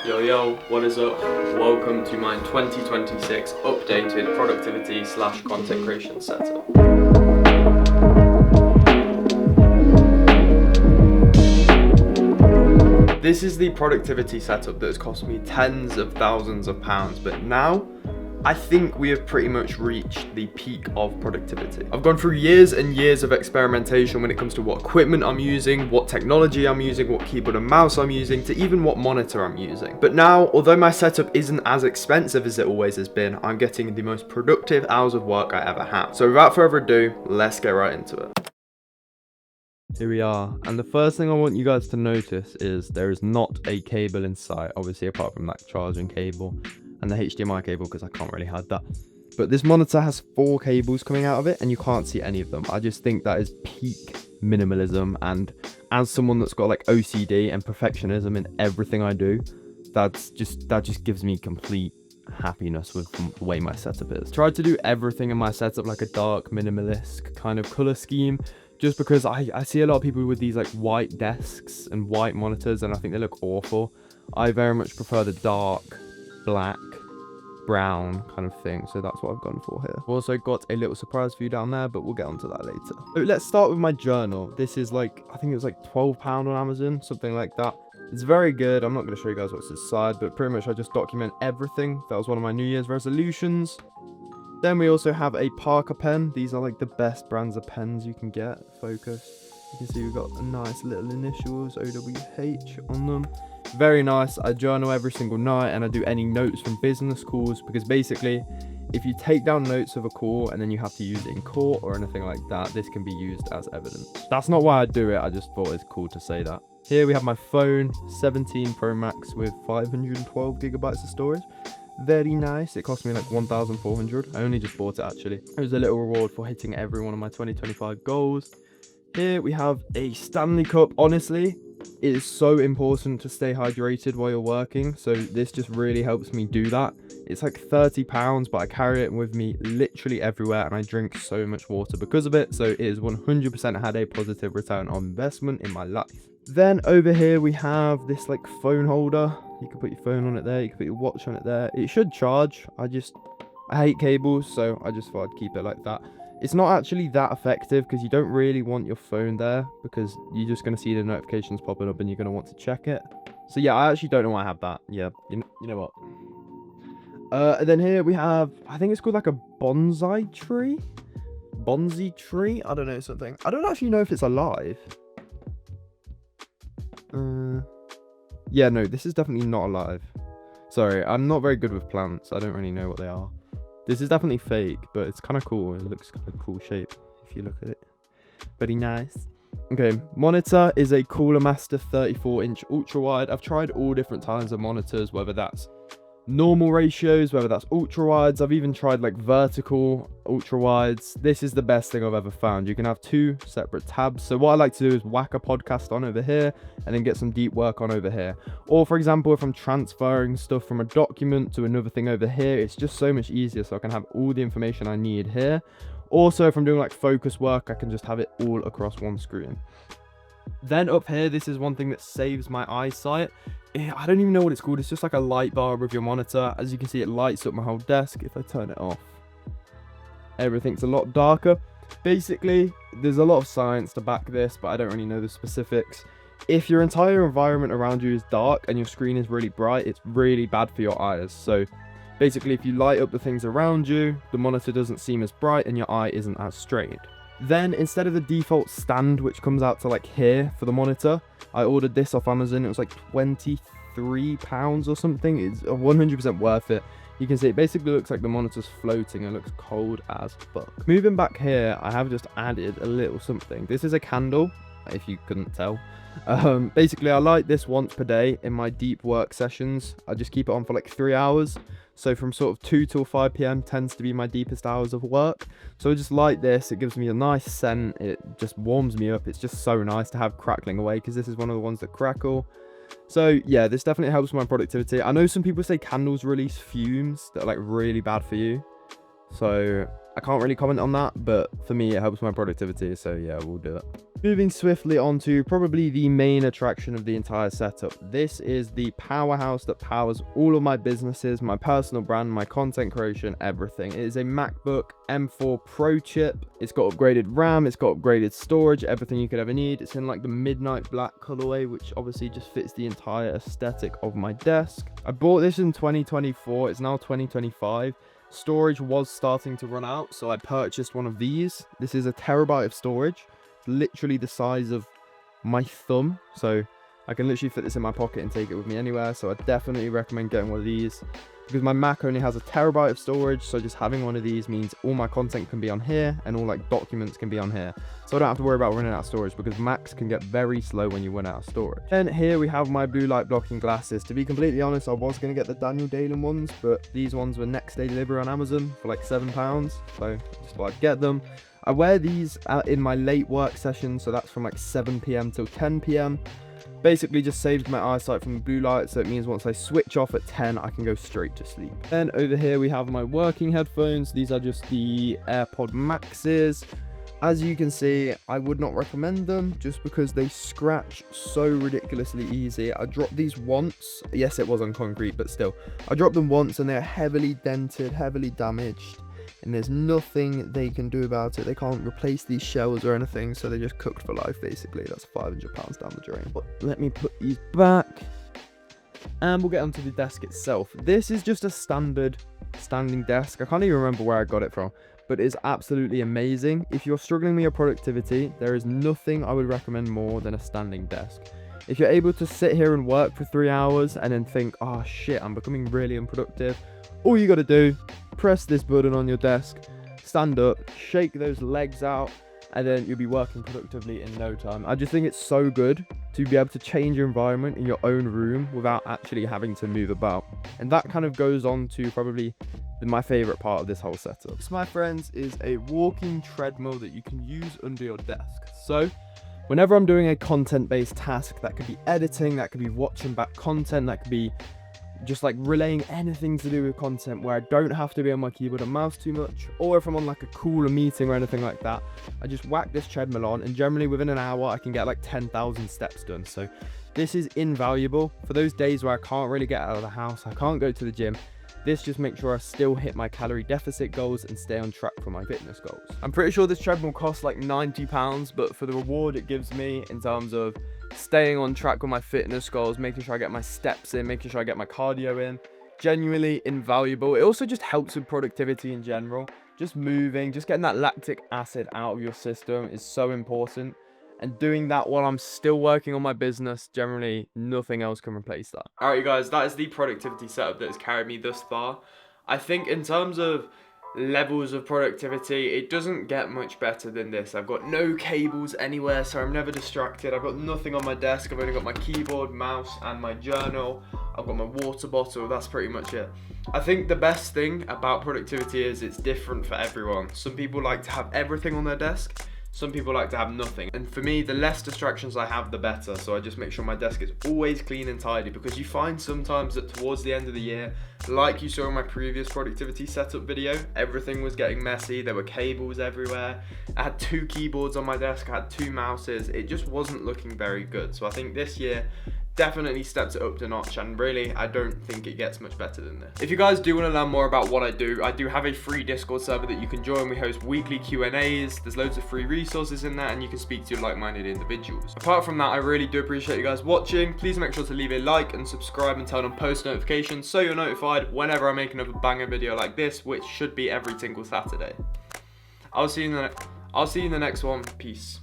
Yo, what is up? Welcome to my 2026 updated productivity / content creation setup. This is the productivity setup that has cost me tens of thousands of pounds, but now I think we have pretty much reached the peak of productivity. I've gone through years and years of experimentation when it comes to what equipment I'm using, what technology I'm using, what keyboard and mouse I'm using, to even what monitor I'm using. But now, although my setup isn't as expensive as it always has been, I'm getting the most productive hours of work I ever have. So without further ado, let's get right into it. Here we are, and the first thing I want you guys to notice is there is not a cable in sight, obviously apart from that charging cable and the HDMI cable, because I can't really hide that. But this monitor has 4 cables coming out of it and you can't see any of them. I just think that is peak minimalism, and as someone that's got like OCD and perfectionism in everything I do, that just gives me complete happiness with the way my setup is. Tried to do everything in my setup like a dark minimalist kind of color scheme, just because I see a lot of people with these like white desks and white monitors and I think they look awful. I very much prefer the dark, black, brown kind of thing, so that's what I've gone for here. I've also got a little surprise for you down there, but we'll get onto that later. So let's start with my journal. This is like, I think it was like £12 on Amazon, something like that. It's very good. I'm not going to show you guys what's inside, but pretty much I just document everything. That was one of my New Year's resolutions. Then we also have a Parker pen. These are like the best brands of pens you can get. Focus. You can see we've got a nice little initials, OWH, on them. Very nice. I journal every single night and I do any notes from business calls, because basically if you take down notes of a call and then you have to use it in court or anything like that, this can be used as evidence. That's not why I do it. I just thought it's cool to say that. Here we have my phone, 17 Pro Max with 512 gigabytes of storage. Very nice. It cost me like 1,400. I only just bought it actually. It was a little reward for hitting every one of my 2025 goals. Here we have a Stanley Cup. Honestly, it is so important to stay hydrated while you're working, so this just really helps me do that. It's like £30, but I carry it with me literally everywhere and I drink so much water because of it, so it is 100% had a positive return on investment in my life. Then over here we have this like phone holder. You can put your phone on it there, you can put your watch on it there. It should charge. I hate cables, so I just thought I'd keep it like that. It's not actually that effective because you don't really want your phone there, because you're just going to see the notifications popping up and you're going to want to check it. So yeah, I actually don't know why I have that. Yeah, you know what. And then here we have, I think it's called like a bonsai tree. I don't know, something. I don't actually know if it's alive. Yeah, no, this is definitely not alive. Sorry, I'm not very good with plants. I don't really know what they are. This is definitely fake, but it's kind of cool. It looks kind of cool shape if you look at it. Very nice. Okay, monitor is a Cooler Master 34-inch ultra wide. I've tried all different kinds of monitors, whether that's normal ratios, whether that's ultra wides. I've even tried like vertical ultra wides. This is the best thing I've ever found. You can have 2 separate tabs. So what I like to do is whack a podcast on over here and then get some deep work on over here. Or for example, if I'm transferring stuff from a document to another thing over here, it's just so much easier, so I can have all the information I need here. Also, if I'm doing like focus work, I can just have it all across one screen. Then up here, this is one thing that saves my eyesight. I don't even know what it's called. It's just like a light bar with your monitor. As you can see, it lights up my whole desk. If I turn it off, everything's a lot darker. Basically, there's a lot of science to back this, but I don't really know the specifics. If your entire environment around you is dark and your screen is really bright, it's really bad for your eyes. So basically, if you light up the things around you, the monitor doesn't seem as bright and your eye isn't as strained. Then instead of the default stand, which comes out to like here for the monitor, I ordered this off Amazon. It was like £23 or something. It's 100% worth it. You can see it basically looks like the monitor's floating and looks cold as fuck. Moving back here, I have just added a little something. This is a candle, if you couldn't tell. Basically, I light this once per day in my deep work sessions. I just keep it on for like 3 hours. So from sort of 2 till 5 p.m. tends to be my deepest hours of work. So I just light this. It gives me a nice scent. It just warms me up. It's just so nice to have crackling away, because this is one of the ones that crackle. So yeah, this definitely helps my productivity. I know some people say candles release fumes that are like really bad for you. So I can't really comment on that, but for me, it helps my productivity. So yeah, we'll do it. Moving swiftly on to probably the main attraction of the entire setup. This is the powerhouse that powers all of my businesses, my personal brand, my content creation, everything. It is a MacBook M4 Pro chip. It's got upgraded RAM, it's got upgraded storage, everything you could ever need. It's in like the midnight black colorway, which obviously just fits the entire aesthetic of my desk. I bought this in 2024, it's now 2025. Storage was starting to run out, so I purchased one of these. This is a terabyte of storage. It's literally the size of my thumb, so I can literally fit this in my pocket and take it with me anywhere. So I definitely recommend getting one of these, because my Mac only has a terabyte of storage, so just having one of these means all my content can be on here and all like documents can be on here, so I don't have to worry about running out of storage, because Macs can get very slow when you run out of storage. Then here we have my blue light blocking glasses. To be completely honest, I was going to get the Daniel Dalen ones, but these ones were next day delivery on Amazon for like £7, so I just thought I'd get them. I wear these in my late work sessions, so that's from like 7 p.m. till 10 p.m. Basically just saves my eyesight from the blue light, so it means once I switch off at 10, I can go straight to sleep. Then over here we have my working headphones. These are just the AirPod Maxes. As you can see, I would not recommend them just because they scratch so ridiculously easy. I dropped these once. Yes, it was on concrete, but still. I dropped them once and they're heavily dented, heavily damaged, and there's nothing they can do about it. They can't replace these shells or anything, so they're just cooked for life, basically. That's £500 down the drain. But let me put these back, and we'll get onto the desk itself. This is just a standard standing desk. I can't even remember where I got it from, but it's absolutely amazing. If you're struggling with your productivity, there is nothing I would recommend more than a standing desk. If you're able to sit here and work for 3 hours and then think, oh shit, I'm becoming really unproductive, all you got to do, press this button on your desk, stand up, shake those legs out, and then you'll be working productively in no time. I just think it's so good to be able to change your environment in your own room without actually having to move about. And that kind of goes on to probably my favorite part of this whole setup. This, my friends, is a walking treadmill that you can use under your desk. So whenever I'm doing a content-based task, that could be editing, that could be watching back content, that could be just like relaying anything to do with content where I don't have to be on my keyboard and mouse too much, or if I'm on like a cooler meeting or anything like that, I just whack this treadmill on, and generally within an hour I can get like 10,000 steps done. So this is invaluable for those days where I can't really get out of the house, I can't go to the gym. This just makes sure I still hit my calorie deficit goals and stay on track for my fitness goals. I'm pretty sure this treadmill costs like £90, but for the reward it gives me in terms of staying on track with my fitness goals, making sure I get my steps in, making sure I get my cardio in, genuinely invaluable. It also just helps with productivity in general. Just moving, just getting that lactic acid out of your system is so important. And doing that while I'm still working on my business, generally nothing else can replace that. All right, you guys, that is the productivity setup that has carried me thus far. I think in terms of levels of productivity, it doesn't get much better than this. I've got no cables anywhere, so I'm never distracted. I've got nothing on my desk. I've only got my keyboard, mouse, and my journal. I've got my water bottle. That's pretty much it. I think the best thing about productivity is it's different for everyone. Some people like to have everything on their desk. Some people like to have nothing, and for me, the less distractions I have, the better. So I just make sure my desk is always clean and tidy, because you find sometimes that towards the end of the year, like you saw in my previous productivity setup video, everything was getting messy. There were cables everywhere. I had 2 keyboards on my desk. I had 2 mouses. It just wasn't looking very good. So I think this year definitely steps it up a notch, and really I don't think it gets much better than this. If you guys do want to learn more about what I do have a free Discord server that you can join. We host weekly Q&As. There's loads of free resources in there, and you can speak to like-minded individuals. Apart from that, I really do appreciate you guys watching. Please make sure to leave a like and subscribe and turn on post notifications so you're notified whenever I make another banger video like this, which should be every single Saturday. I'll see you in the next one. Peace.